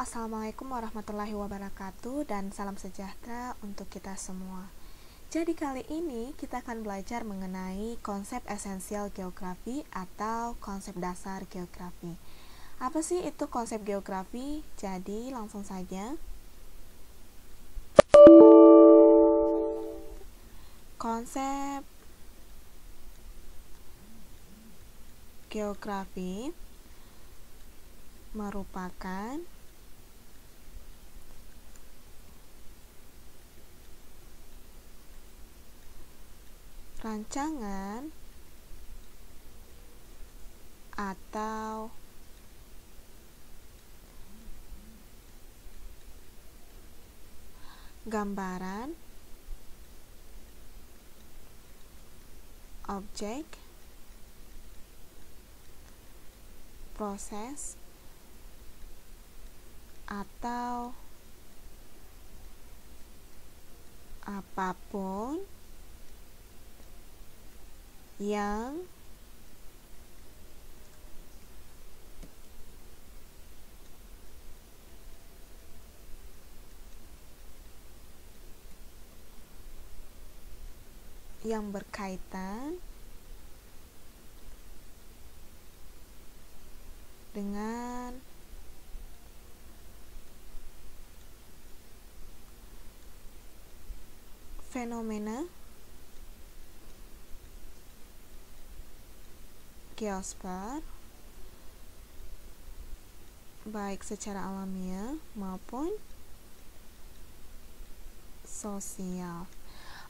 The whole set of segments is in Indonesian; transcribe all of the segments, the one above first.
Assalamualaikum warahmatullahi wabarakatuh dan salam sejahtera untuk kita semua. Jadi kali ini kita akan belajar mengenai konsep esensial geografi atau konsep dasar geografi. Apa sih itu konsep geografi? Jadi langsung saja. Konsep geografi merupakan rancangan atau gambaran objek, proses, atau apapun yang berkaitan dengan fenomena geosfer baik secara alamiah maupun sosial.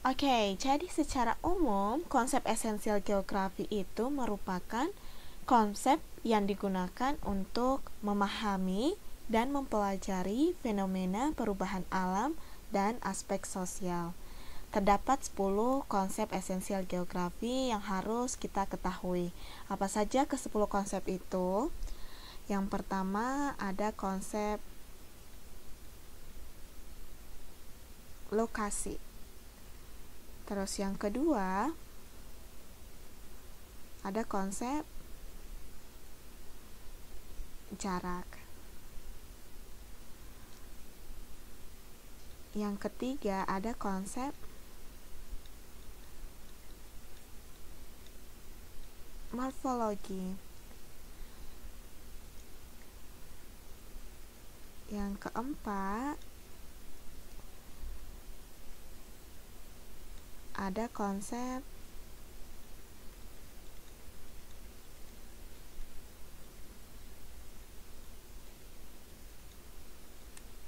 Oke, jadi secara umum konsep esensial geografi itu merupakan konsep yang digunakan untuk memahami dan mempelajari fenomena perubahan alam dan aspek sosial. Terdapat 10 konsep esensial geografi yang harus kita ketahui. Apa saja ke-10 konsep itu? Yang pertama ada konsep lokasi. Terus yang kedua ada konsep jarak. Yang ketiga ada konsep morfologi. Yang keempat ada konsep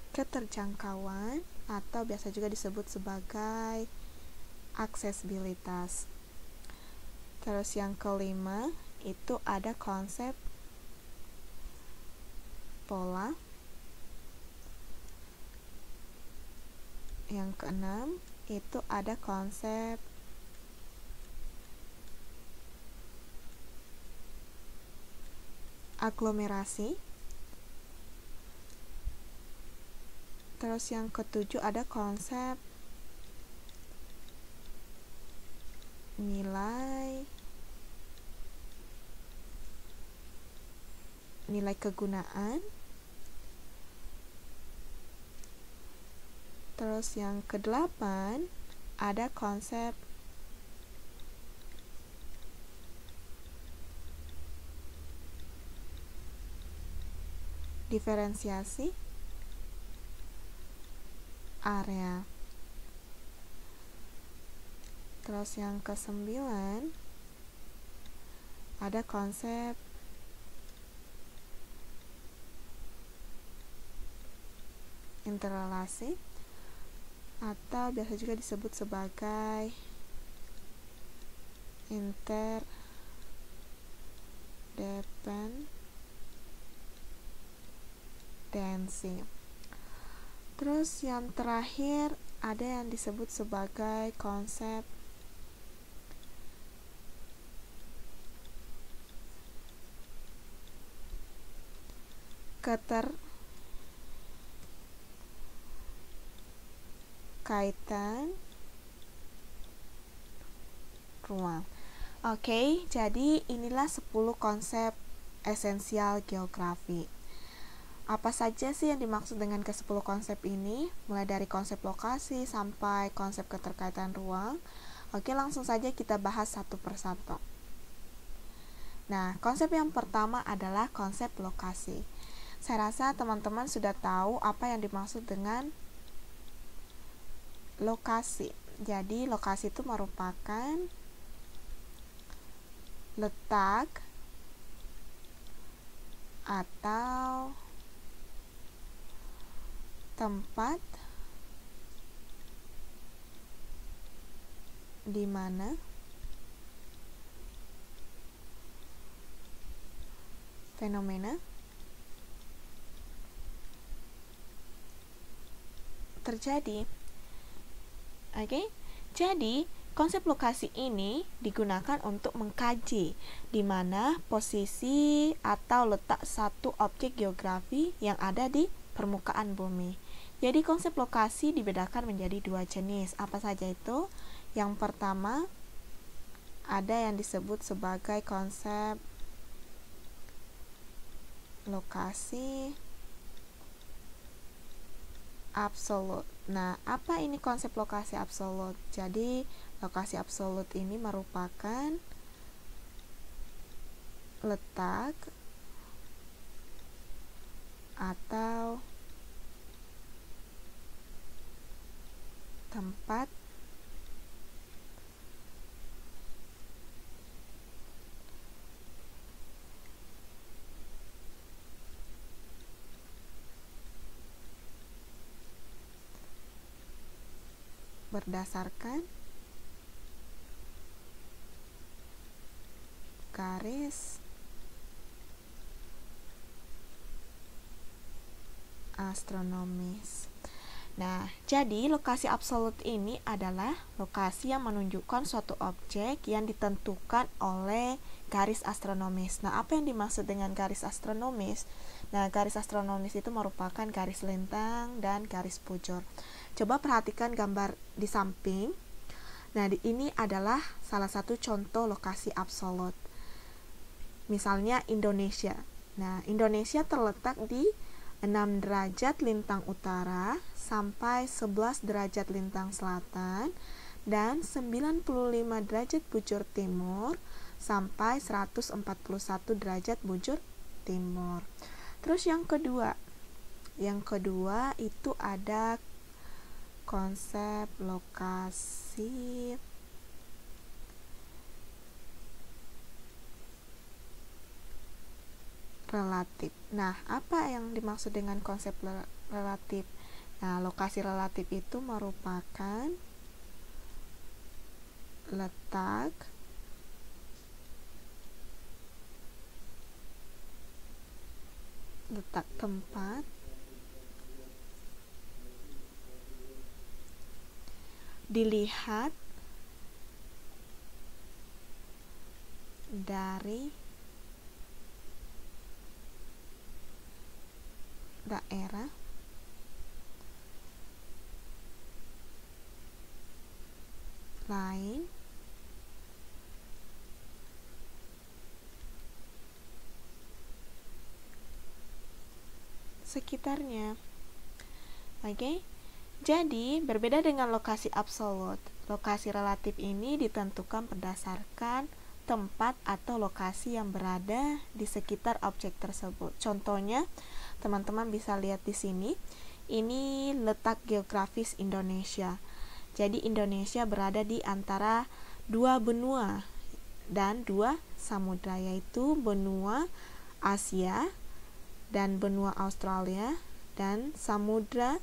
keterjangkauan atau biasa juga disebut sebagai aksesibilitas. Terus yang kelima itu ada konsep pola. Yang keenam itu ada konsep aglomerasi. Terus yang ketujuh ada konsep nilai kegunaan. Terus yang kedelapan ada konsep diferensiasi area. Terus yang kesembilan ada konsep interrelasi atau biasa juga disebut sebagai interdependensi. Terus yang terakhir ada yang disebut sebagai konsep keterkaitan ruang. Oke, jadi inilah 10 konsep esensial geografi. Apa saja sih yang dimaksud dengan ke-10 konsep ini? Mulai dari konsep lokasi sampai konsep keterkaitan ruang. Oke, langsung saja kita bahas satu persatu. Nah, konsep yang pertama adalah konsep lokasi. Saya rasa teman-teman sudah tahu apa yang dimaksud dengan lokasi. Jadi, lokasi itu merupakan letak atau tempat di mana fenomena terjadi. Oke, jadi konsep lokasi ini digunakan untuk mengkaji di mana posisi atau letak satu objek geografi yang ada di permukaan bumi. Jadi konsep lokasi dibedakan menjadi dua jenis. Apa saja itu? Yang pertama, ada yang disebut sebagai konsep lokasi absolut. Nah, apa ini konsep lokasi absolut? Jadi, lokasi absolut ini merupakan letak atau tempat berdasarkan garis astronomis. Nah, jadi lokasi absolut ini adalah lokasi yang menunjukkan suatu objek yang ditentukan oleh garis astronomis. Nah, apa yang dimaksud dengan garis astronomis? Nah, garis astronomis itu merupakan garis lintang dan garis bujur. Coba perhatikan gambar di samping. Nah, ini adalah salah satu contoh lokasi absolut. Misalnya Indonesia. Nah, Indonesia terletak di 6 derajat lintang utara sampai 11 derajat lintang selatan dan 95 derajat bujur timur sampai 141 derajat bujur timur. Terus yang kedua itu ada konsep lokasi relatif. Nah, apa yang dimaksud dengan konsep relatif? Nah, lokasi relatif itu merupakan letak tempat dilihat dari daerah lain sekitarnya. Oke. Jadi, berbeda dengan lokasi absolut. Lokasi relatif ini ditentukan berdasarkan tempat atau lokasi yang berada di sekitar objek tersebut. Contohnya, teman-teman bisa lihat di sini. Ini letak geografis Indonesia. Jadi, Indonesia berada di antara dua benua dan dua samudra, yaitu benua Asia dan benua Australia dan samudra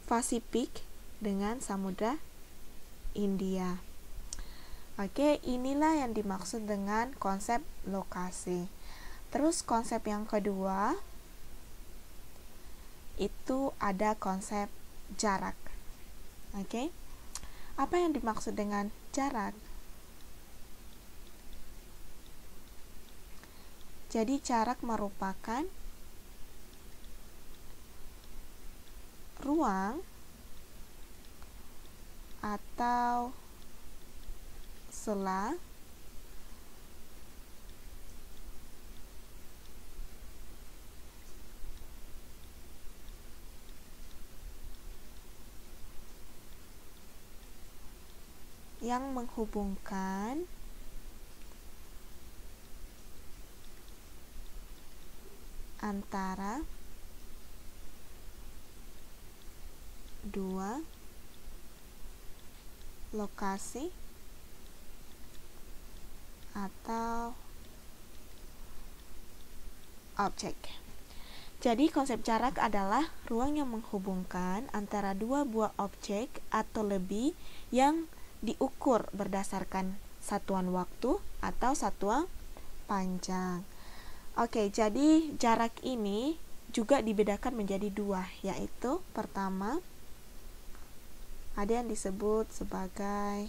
Pasifik dengan samudra India. Oke, inilah yang dimaksud dengan konsep lokasi. Terus konsep yang kedua itu ada konsep jarak. Oke. Apa yang dimaksud dengan jarak? Jadi jarak merupakan ruang atau sela yang menghubungkan antara dua lokasi atau objek. Jadi konsep jarak adalah ruang yang menghubungkan antara dua buah objek atau lebih yang diukur berdasarkan satuan waktu atau satuan panjang. Oke, jadi jarak ini juga dibedakan menjadi dua, yaitu pertama ada yang disebut sebagai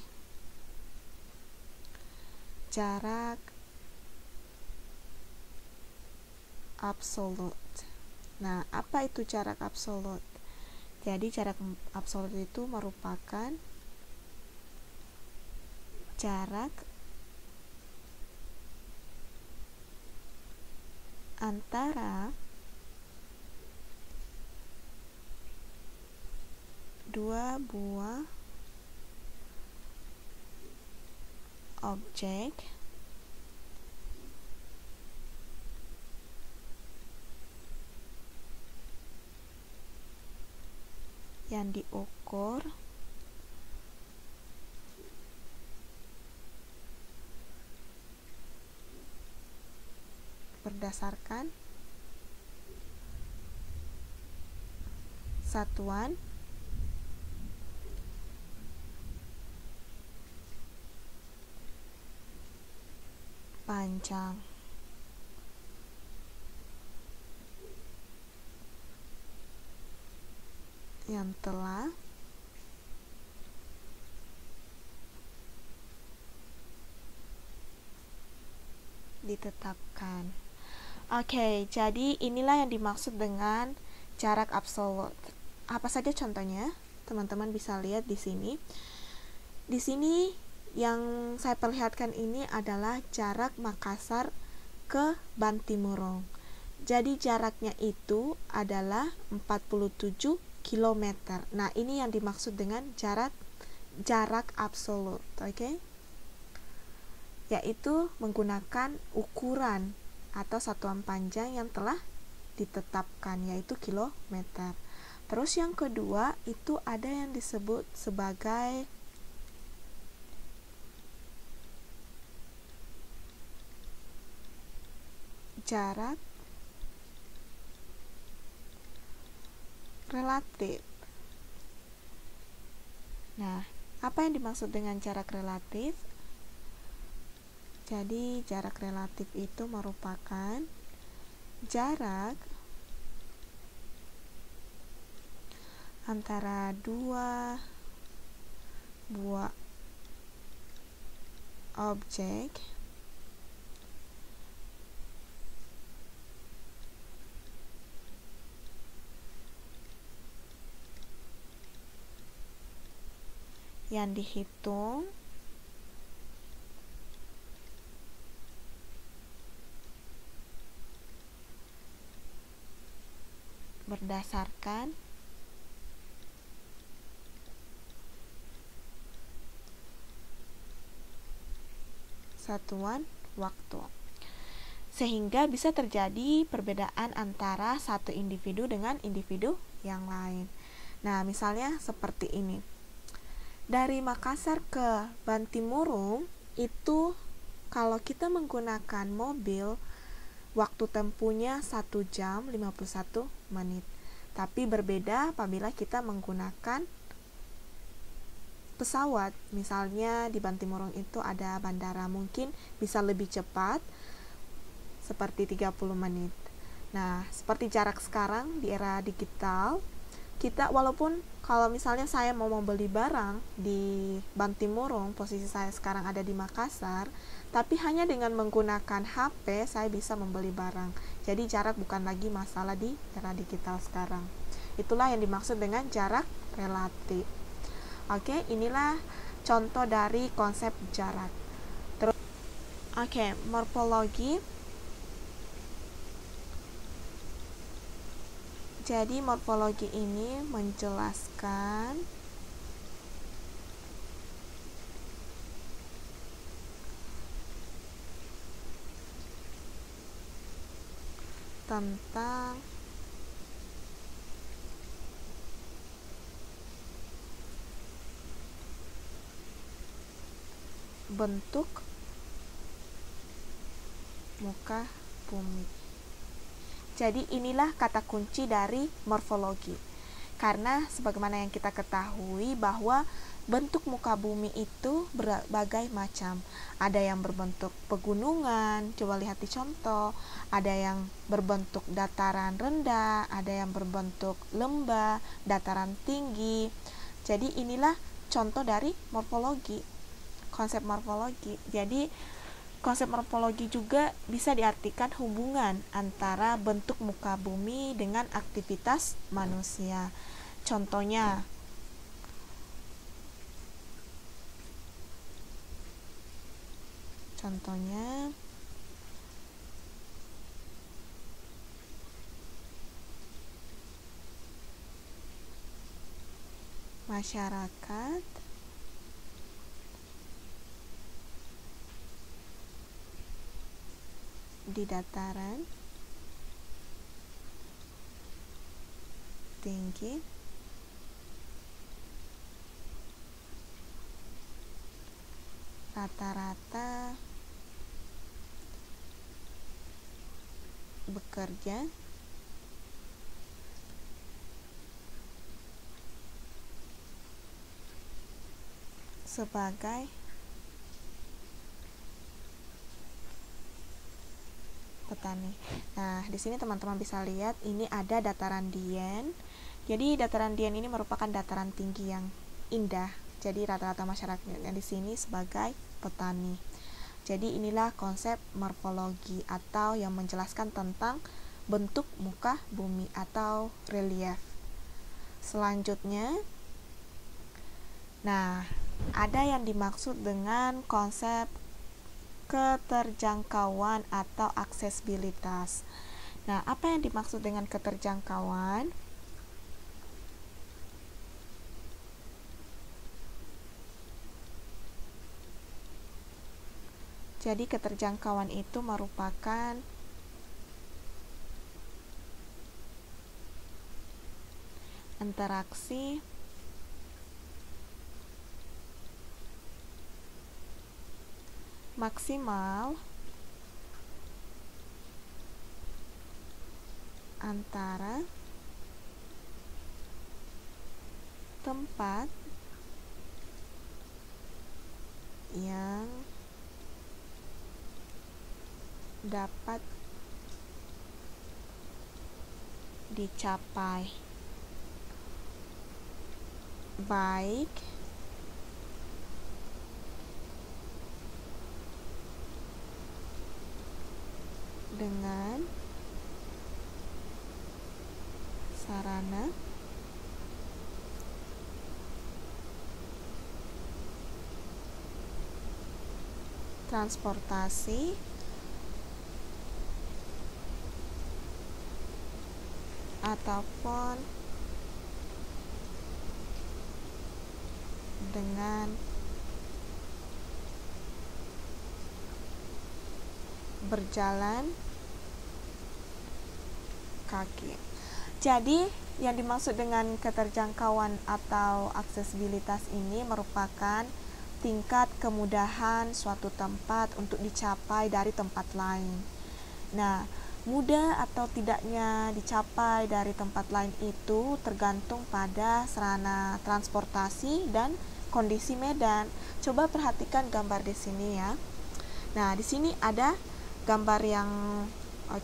jarak absolut. Nah, apa itu jarak absolut? Jadi jarak absolut itu merupakan jarak antara dua buah objek yang diukur berdasarkan satuan panjang. Yang telah ditetapkan. Oke, jadi inilah yang dimaksud dengan jarak absolut. Apa saja contohnya? Teman-teman bisa lihat di sini. Di sini yang saya perlihatkan ini adalah jarak Makassar ke Bantimurung. Jadi jaraknya itu adalah 47 km. Nah, ini yang dimaksud dengan jarak absolut, oke? Yaitu menggunakan ukuran atau satuan panjang yang telah ditetapkan, yaitu kilometer. Terus yang kedua itu ada yang disebut sebagai jarak relatif. Nah, apa yang dimaksud dengan jarak relatif? Jadi, jarak relatif itu merupakan jarak antara dua buah objek yang dihitung berdasarkan satuan waktu, sehingga bisa terjadi perbedaan antara satu individu dengan individu yang lain. Nah, misalnya seperti ini. Dari Makassar ke Bantimurung itu kalau kita menggunakan mobil, waktu tempuhnya 1 jam 51 menit. Tapi berbeda apabila kita menggunakan pesawat. Misalnya di Bantimurung itu ada bandara, mungkin bisa lebih cepat seperti 30 menit. Nah, seperti jarak sekarang di era digital, kita walaupun kalau misalnya saya mau membeli barang di Bantimurung, posisi saya sekarang ada di Makassar, tapi hanya dengan menggunakan HP saya bisa membeli barang. Jadi jarak bukan lagi masalah di era digital sekarang. Itulah yang dimaksud dengan jarak relatif. Oke, inilah contoh dari konsep jarak. Terus, morfologi. Jadi morfologi ini menjelaskan tentang bentuk muka bumi. Jadi inilah kata kunci dari morfologi. Karena sebagaimana yang kita ketahui bahwa bentuk muka bumi itu berbagai macam. Ada yang berbentuk pegunungan, coba lihat di contoh. Ada yang berbentuk dataran rendah, ada yang berbentuk lembah, dataran tinggi. Jadi inilah contoh dari morfologi, konsep morfologi. Jadi konsep morfologi juga bisa diartikan hubungan antara bentuk muka bumi dengan aktivitas manusia. Contohnya, masyarakat di dataran tinggi rata-rata bekerja sebagai petani. Nah, di sini teman-teman bisa lihat ini ada dataran Dieng. Jadi dataran Dieng ini merupakan dataran tinggi yang indah. Jadi rata-rata masyarakatnya di sini sebagai petani. Jadi inilah konsep morfologi atau yang menjelaskan tentang bentuk muka bumi atau relief. Selanjutnya, nah, ada yang dimaksud dengan konsep keterjangkauan atau aksesibilitas. Nah, apa yang dimaksud dengan keterjangkauan? Jadi keterjangkauan itu merupakan interaksi maksimal antara tempat yang dapat dicapai baik dengan sarana transportasi ataupun dengan berjalan kaki. Jadi yang dimaksud dengan keterjangkauan atau aksesibilitas ini merupakan tingkat kemudahan suatu tempat untuk dicapai dari tempat lain. Nah, mudah atau tidaknya dicapai dari tempat lain itu tergantung pada sarana transportasi dan kondisi medan. Coba perhatikan gambar di sini ya. Nah, di sini ada gambar yang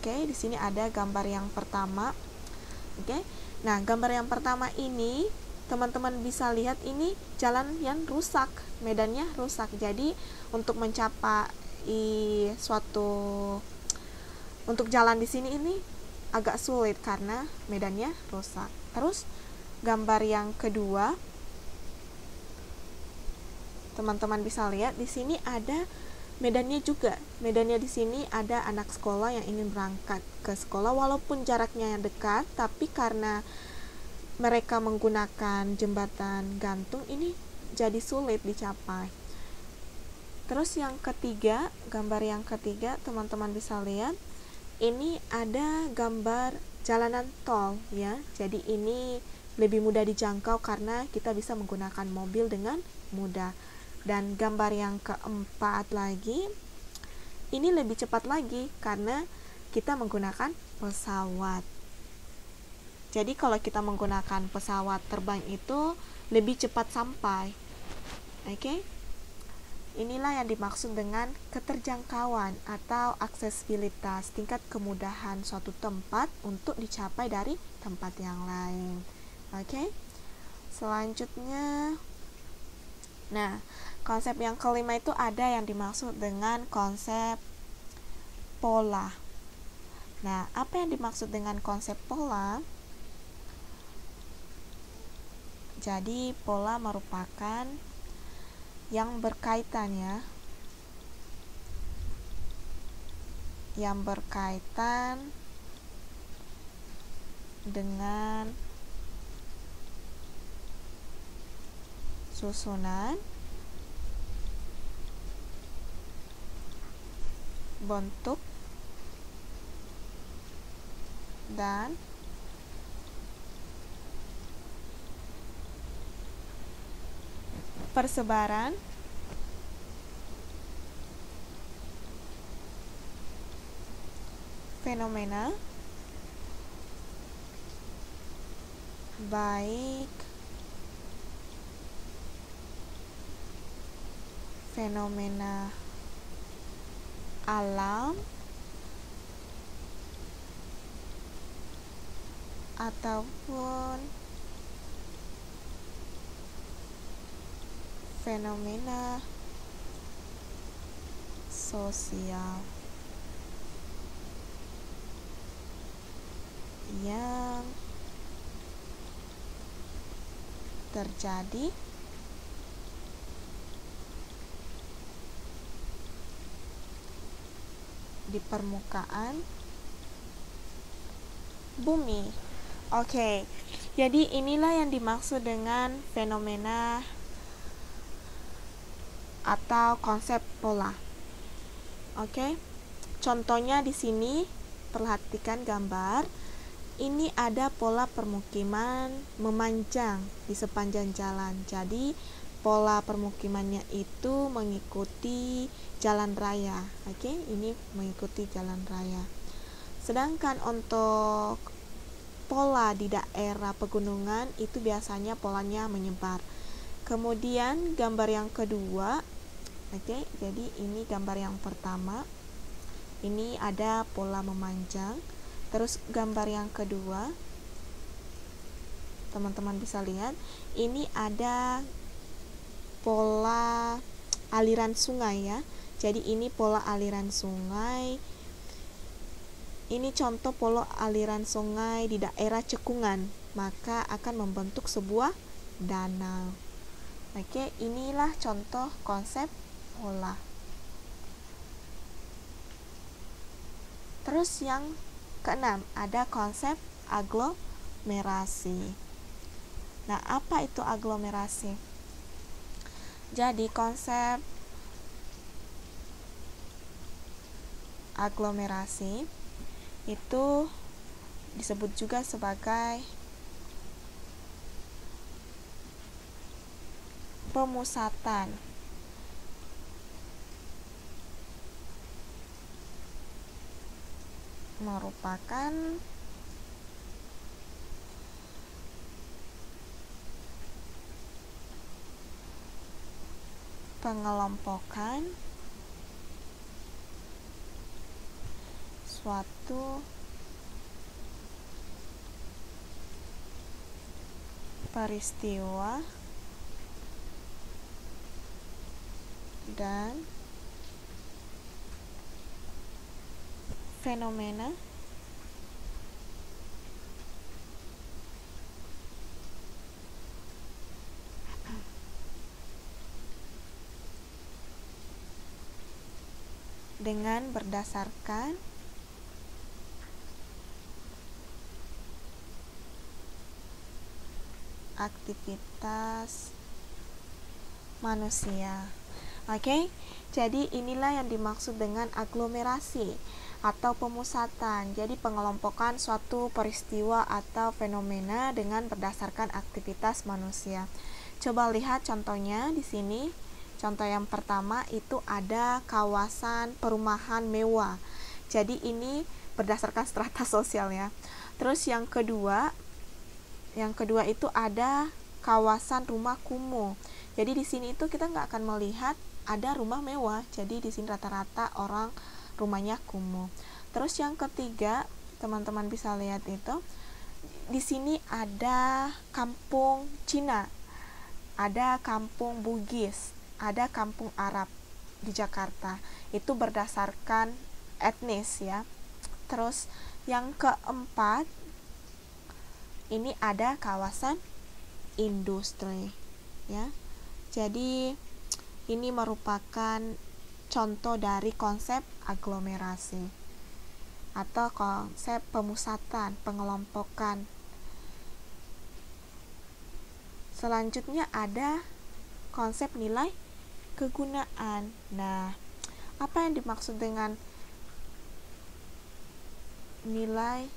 di sini ada gambar yang pertama. Nah, gambar yang pertama ini teman-teman bisa lihat ini jalan yang rusak, medannya rusak. Jadi untuk mencapai untuk jalan di sini ini agak sulit karena medannya rusak. Terus gambar yang kedua, teman-teman bisa lihat di sini ada medannya juga. Medannya di sini ada anak sekolah yang ingin berangkat ke sekolah walaupun jaraknya yang dekat, tapi karena mereka menggunakan jembatan gantung ini jadi sulit dicapai. Terus yang ketiga, gambar yang ketiga teman-teman bisa lihat ini ada gambar jalanan tol ya. Jadi ini lebih mudah dijangkau karena kita bisa menggunakan mobil dengan mudah. Dan gambar yang keempat lagi, ini lebih cepat lagi karena kita menggunakan pesawat. Jadi kalau kita menggunakan pesawat terbang itu lebih cepat sampai. Oke? Inilah yang dimaksud dengan keterjangkauan atau aksesibilitas, tingkat kemudahan suatu tempat untuk dicapai dari tempat yang lain. Oke? Selanjutnya, nah, konsep yang kelima itu ada yang dimaksud dengan konsep pola. Nah, apa yang dimaksud dengan konsep pola? Jadi, pola merupakan yang berkaitan ya, yang berkaitan dengan susunan, bentuk, dan persebaran fenomena baik fenomena alam ataupun fenomena sosial yang terjadi di permukaan bumi. Oke, jadi inilah yang dimaksud dengan fenomena atau konsep pola. Oke, contohnya di sini perhatikan gambar. Ini ada pola permukiman memanjang di sepanjang jalan. Jadi pola permukimannya itu mengikuti jalan raya. Oke, ini mengikuti jalan raya. Sedangkan untuk pola di daerah pegunungan itu biasanya polanya menyebar. Kemudian gambar yang kedua, oke, jadi ini gambar yang pertama. Ini ada pola memanjang. Terus gambar yang kedua, teman-teman bisa lihat, ini ada pola aliran sungai ya. Jadi ini pola aliran sungai. Ini contoh pola aliran sungai di daerah cekungan, maka akan membentuk sebuah danau. Oke, inilah contoh konsep pola. Terus yang keenam, ada konsep aglomerasi. Nah, apa itu aglomerasi? Jadi konsep aglomerasi itu disebut juga sebagai pemusatan merupakan pengelompokan suatu peristiwa dan fenomena dengan berdasarkan aktivitas manusia. Oke, jadi inilah yang dimaksud dengan aglomerasi. atau pemusatan. Jadi pengelompokan suatu peristiwa atau fenomena dengan berdasarkan aktivitas manusia. Coba lihat contohnya di sini. Contoh yang pertama itu ada kawasan perumahan mewah. Jadi ini berdasarkan strata sosialnya. Terus yang kedua itu ada kawasan rumah kumuh. Jadi di sini itu kita nggak akan melihat ada rumah mewah. Jadi di sini rata-rata orang rumahnya kumuh. Terus yang ketiga, teman-teman bisa lihat itu di sini ada kampung Cina, ada kampung Bugis, ada kampung Arab di Jakarta. Itu berdasarkan etnis ya. Terus yang keempat ini ada kawasan industri ya. Jadi ini merupakan contoh dari konsep aglomerasi atau konsep pemusatan, pengelompokan. Selanjutnya ada konsep nilai kegunaan. Nah, apa yang dimaksud dengan nilai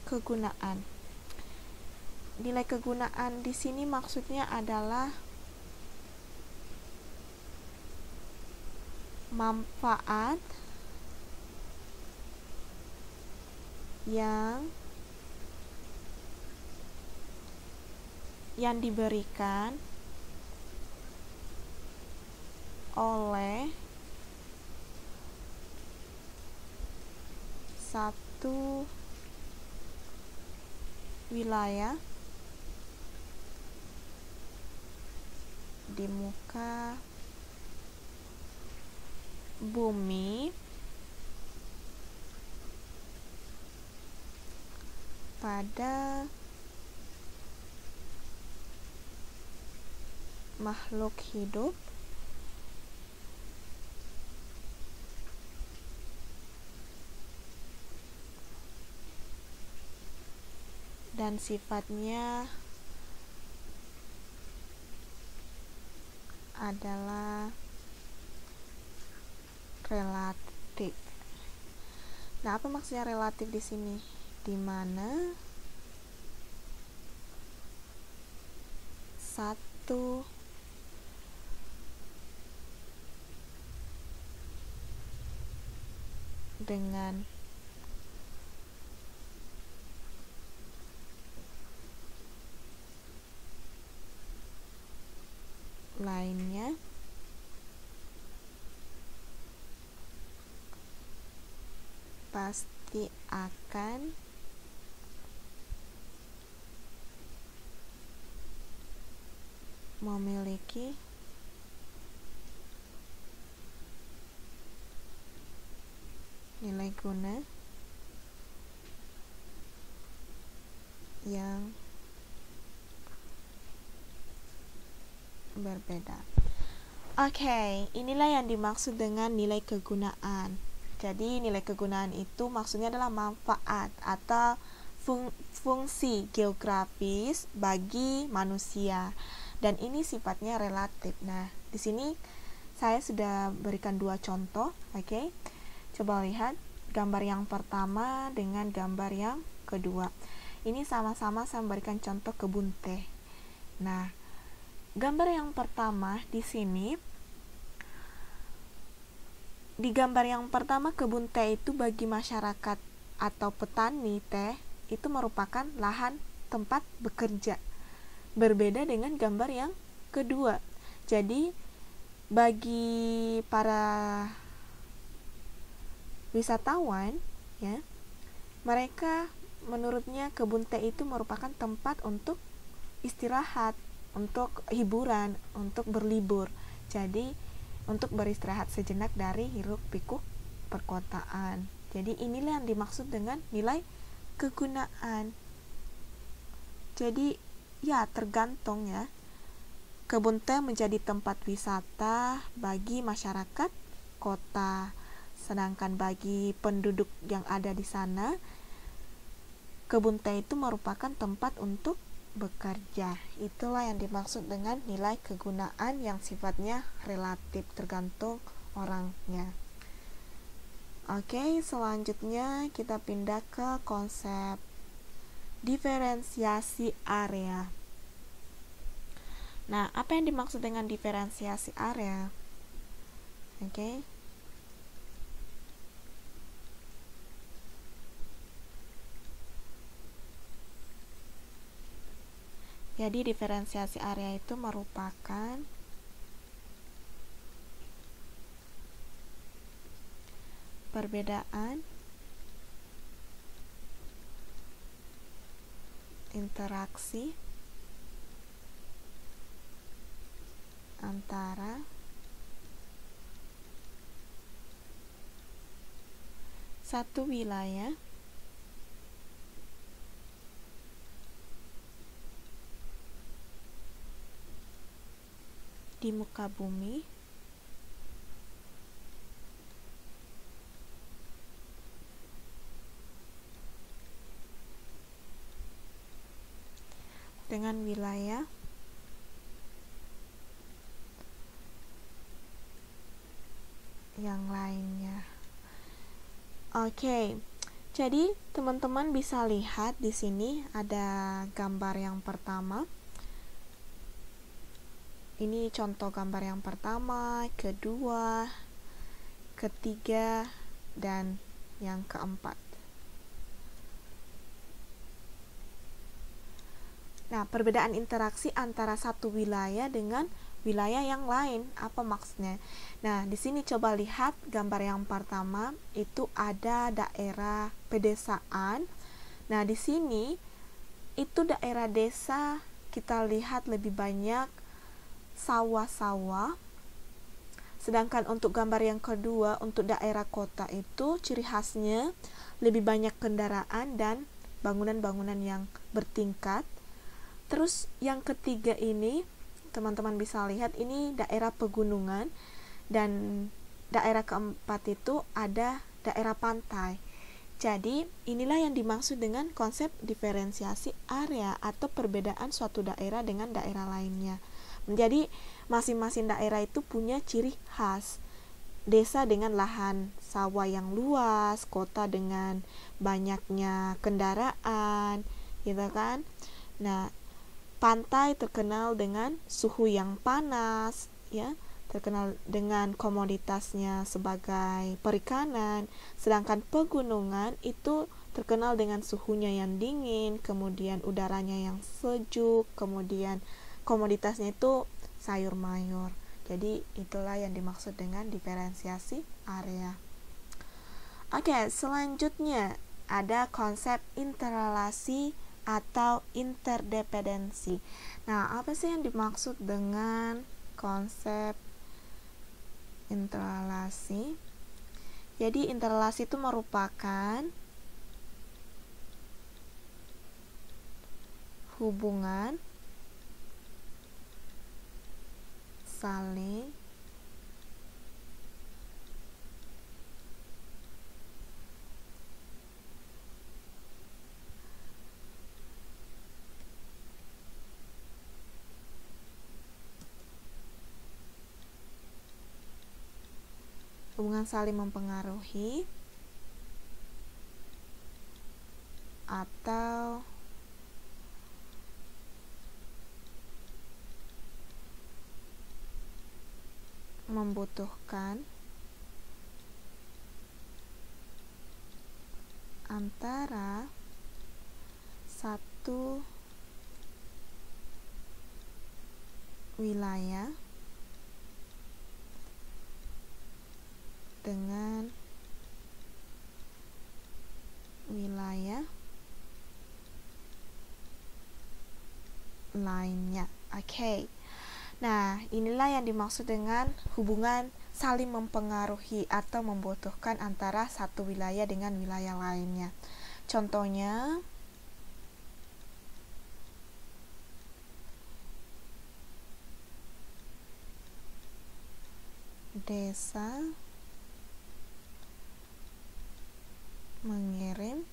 kegunaan? Nilai kegunaan di sini maksudnya adalah manfaat yang diberikan oleh satu wilayah di muka bumi pada makhluk hidup dan sifatnya adalah relatif. Nah, apa maksudnya relatif di sini? Di mana satu dengan lainnya pasti akan memiliki nilai guna yang berbeda. Oke, inilah yang dimaksud dengan nilai kegunaan. Jadi nilai kegunaan itu maksudnya adalah manfaat atau fungsi geografis bagi manusia, dan ini sifatnya relatif. Nah, di sini saya sudah berikan dua contoh. Oke, coba lihat gambar yang pertama dengan gambar yang kedua. Ini sama-sama saya memberikan contoh kebun teh. Nah, gambar yang pertama di sini, di gambar yang pertama kebun teh itu bagi masyarakat atau petani teh itu merupakan lahan tempat bekerja. Berbeda dengan gambar yang kedua. Jadi bagi para wisatawan ya, mereka menurutnya kebun teh itu merupakan tempat untuk istirahat, untuk hiburan, untuk berlibur. Jadi untuk beristirahat sejenak dari hiruk pikuk perkotaan. Jadi inilah yang dimaksud dengan nilai kegunaan. Jadi ya tergantung ya. Kebun teh menjadi tempat wisata bagi masyarakat kota. Sedangkan bagi penduduk yang ada di sana, kebun teh itu merupakan tempat untuk bekerja. Itulah yang dimaksud dengan nilai kegunaan yang sifatnya relatif, tergantung orangnya. Oke, selanjutnya kita pindah ke konsep diferensiasi area. Nah, apa yang dimaksud dengan diferensiasi area? Oke. Jadi diferensiasi area itu merupakan perbedaan interaksi antara satu wilayah di muka bumi dengan wilayah yang lainnya. Oke. Jadi, teman-teman bisa lihat di sini ada gambar yang pertama. Ini contoh gambar yang pertama, kedua, ketiga, dan yang keempat. Nah, perbedaan interaksi antara satu wilayah dengan wilayah yang lain, apa maksudnya? Nah, di sini coba lihat gambar yang pertama, itu ada daerah pedesaan. Nah, di sini itu daerah desa, kita lihat lebih banyak sawah-sawah. Sedangkan untuk gambar yang kedua, untuk daerah kota itu ciri khasnya lebih banyak kendaraan dan bangunan-bangunan yang bertingkat. Terus yang ketiga ini, teman-teman bisa lihat ini daerah pegunungan, dan daerah keempat itu ada daerah pantai. Jadi inilah yang dimaksud dengan konsep diferensiasi area atau perbedaan suatu daerah dengan daerah lainnya. Jadi masing-masing daerah itu punya ciri khas. Desa dengan lahan sawah yang luas, kota dengan banyaknya kendaraan, gitu kan. Nah, pantai terkenal dengan suhu yang panas, ya, terkenal dengan komoditasnya sebagai perikanan, sedangkan pegunungan itu terkenal dengan suhunya yang dingin, kemudian udaranya yang sejuk, kemudian komoditasnya itu sayur mayur. Jadi itulah yang dimaksud dengan diferensiasi area. Oke, selanjutnya ada konsep interrelasi atau interdependensi. Nah, apa sih yang dimaksud dengan konsep interrelasi? Jadi interrelasi itu merupakan hubungan saling mempengaruhi atau membutuhkan antara satu wilayah dengan wilayah lainnya. Oke. Nah, inilah yang dimaksud dengan hubungan saling mempengaruhi atau membutuhkan antara satu wilayah dengan wilayah lainnya. Contohnya, desa mengirim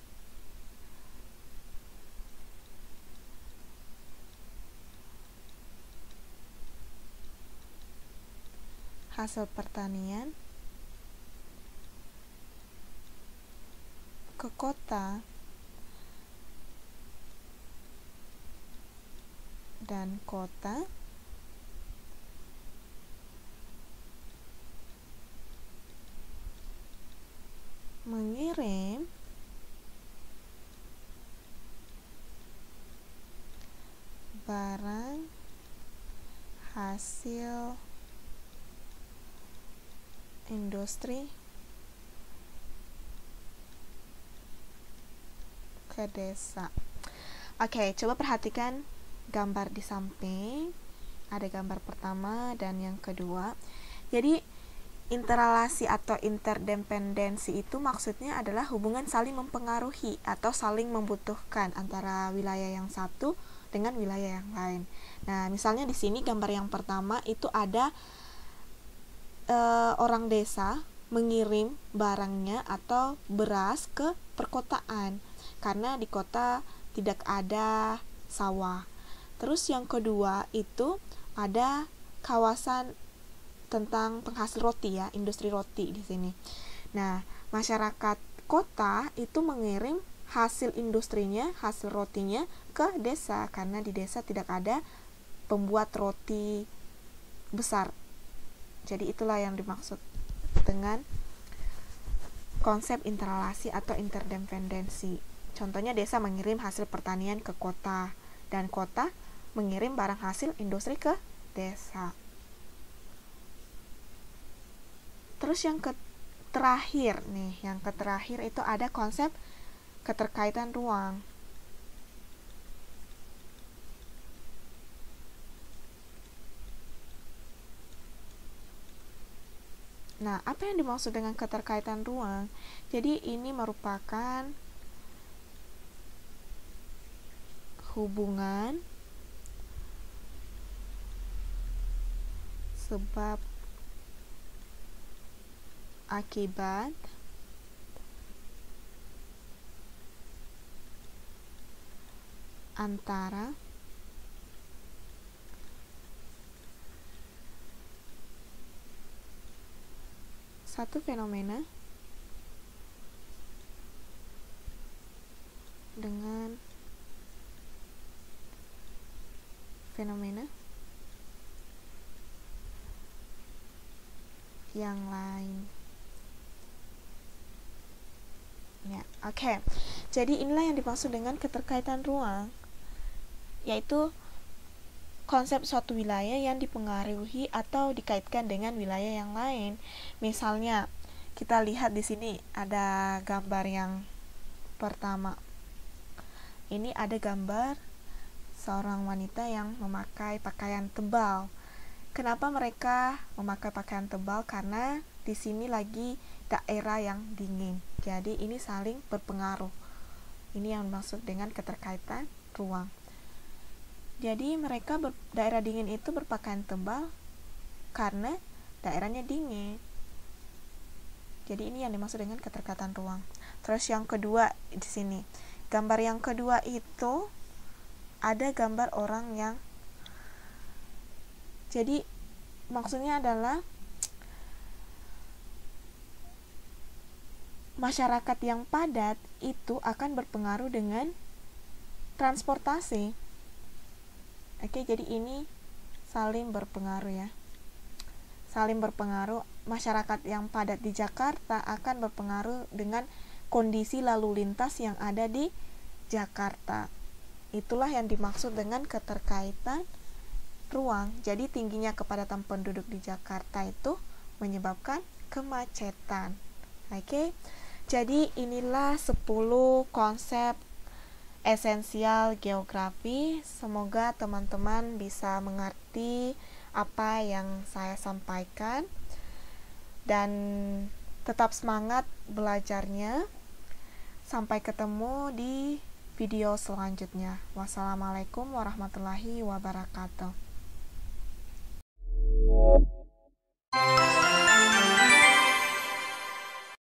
hasil pertanian ke kota dan kota mengirim barang hasil industri ke desa. Oke, coba perhatikan gambar di samping. Ada gambar pertama dan yang kedua. Jadi interrelasi atau interdependensi itu maksudnya adalah hubungan saling mempengaruhi atau saling membutuhkan antara wilayah yang satu dengan wilayah yang lain. Nah, misalnya di sini gambar yang pertama itu ada orang desa mengirim barangnya atau beras ke perkotaan karena di kota tidak ada sawah. Terus yang kedua itu ada kawasan tentang penghasil roti ya, industri roti di sini. Nah, masyarakat kota itu mengirim hasil industrinya, hasil rotinya ke desa karena di desa tidak ada pembuat roti besar. Jadi itulah yang dimaksud dengan konsep interrelasi atau interdependensi. Contohnya desa mengirim hasil pertanian ke kota dan kota mengirim barang hasil industri ke desa. Terus yang terakhir nih, yang terakhir itu ada konsep keterkaitan ruang. Nah, apa yang dimaksud dengan keterkaitan ruang? Jadi ini merupakan hubungan sebab akibat antara satu fenomena dengan fenomena yang lain. Ya, oke. Jadi inilah yang dimaksud dengan keterkaitan ruang, yaitu konsep suatu wilayah yang dipengaruhi atau dikaitkan dengan wilayah yang lain. Misalnya, kita lihat di sini ada gambar yang pertama. Ini ada gambar seorang wanita yang memakai pakaian tebal. Kenapa mereka memakai pakaian tebal? Karena di sini lagi daerah yang dingin. Jadi ini saling berpengaruh. Ini yang dimaksud dengan keterkaitan ruang. Jadi mereka daerah dingin itu berpakaian tebal karena daerahnya dingin. Jadi ini yang dimaksud dengan keterkaitan ruang. Terus yang kedua di sini. Gambar yang kedua itu ada gambar orang yang, jadi maksudnya adalah masyarakat yang padat itu akan berpengaruh dengan transportasi. Oke, jadi ini saling berpengaruh ya. Saling berpengaruh. Masyarakat yang padat di Jakarta akan berpengaruh dengan kondisi lalu lintas yang ada di Jakarta. Itulah yang dimaksud dengan keterkaitan ruang. Jadi tingginya kepadatan penduduk di Jakarta itu menyebabkan kemacetan. Oke. Jadi inilah 10 konsep esensial geografi. Semoga teman-teman bisa mengerti apa yang saya sampaikan dan tetap semangat belajarnya. Sampai ketemu di video selanjutnya. Wassalamualaikum warahmatullahi wabarakatuh.